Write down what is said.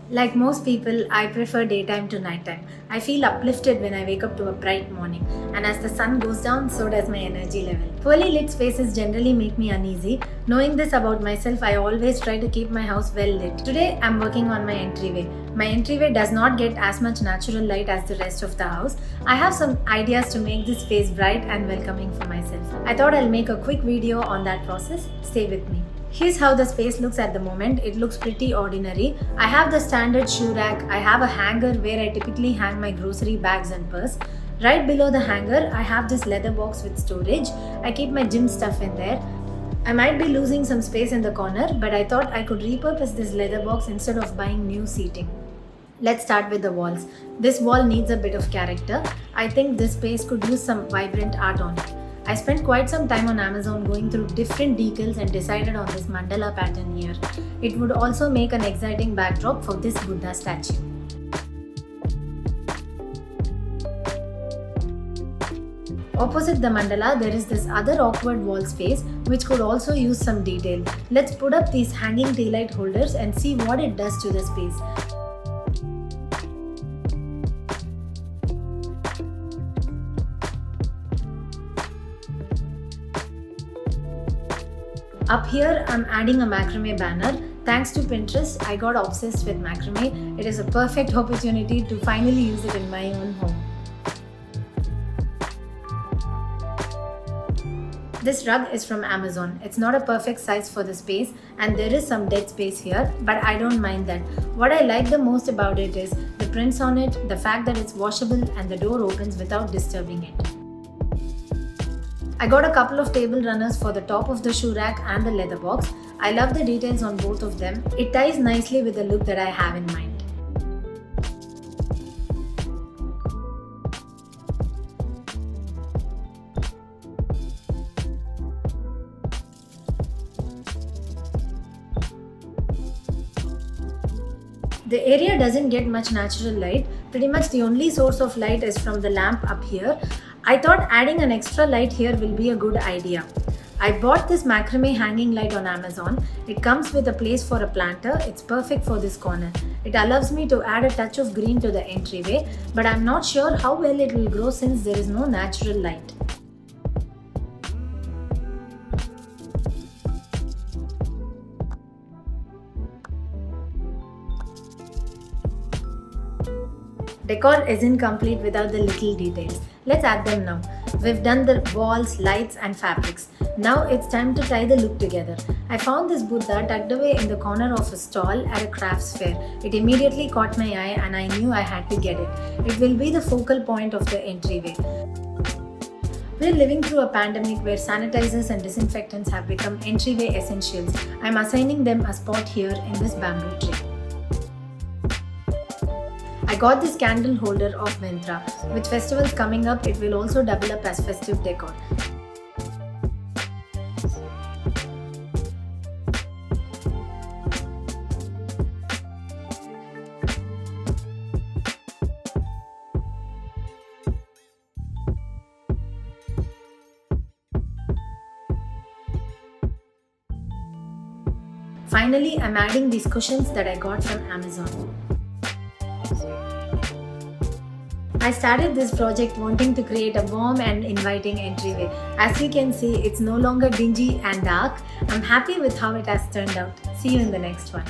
Like most people, I prefer daytime to nighttime. I feel uplifted when I wake up to a bright morning, and as the sun goes down, so does my energy level. Poorly lit spaces generally make me uneasy. Knowing this about myself, I always try to keep my house well lit. Today, I'm working on my entryway. My entryway does not get as much natural light as the rest of the house. I have some ideas to make this space bright and welcoming for myself. I thought I'll make a quick video on that process. Stay with me. Here's how the space looks at the moment. It looks pretty ordinary. I have the standard shoe rack. I have a hanger where I typically hang my grocery bags and purse. Right below the hanger, I have this leather box with storage. I keep my gym stuff in there. I might be losing some space in the corner, but I thought I could repurpose this leather box instead of buying new seating. Let's start with the walls. This wall needs a bit of character. I think this space could use some vibrant art on it. I spent quite some time on Amazon going through different decals and decided on this mandala pattern here. It would also make an exciting backdrop for this Buddha statue. Opposite the mandala, there is this other awkward wall space which could also use some detail. Let's put up these hanging tea light holders and see what it does to the space. Up here, I'm adding a macrame banner. Thanks to Pinterest, I got obsessed with macrame. It is a perfect opportunity to finally use it in my own home. This rug is from Amazon. It's not a perfect size for the space and there is some dead space here, but I don't mind that. What I like the most about it is the prints on it, the fact that it's washable and the door opens without disturbing it. I got a couple of table runners for the top of the shoe rack and the leather box. I love the details on both of them. It ties nicely with the look that I have in mind. The area doesn't get much natural light. Pretty much the only source of light is from the lamp up here. I thought adding an extra light here will be a good idea. I bought this macrame hanging light on Amazon. It comes with a place for a planter. It's perfect for this corner. It allows me to add a touch of green to the entryway, but I'm not sure how well it will grow since there is no natural light. Decor isn't complete without the little details. Let's add them now. We've done the walls, lights and fabrics. Now it's time to tie the look together. I found this Buddha tucked away in the corner of a stall at a crafts fair. It immediately caught my eye and I knew I had to get it. It will be the focal point of the entryway. We're living through a pandemic where sanitizers and disinfectants have become entryway essentials. I'm assigning them a spot here in this bamboo tree. I got this candle holder off Myntra. With festivals coming up, it will also double up as festive decor. Finally, I'm adding these cushions that I got from Amazon. I started this project wanting to create a warm and inviting entryway. As you can see, it's no longer dingy and dark. I'm happy with how it has turned out. See you in the next one.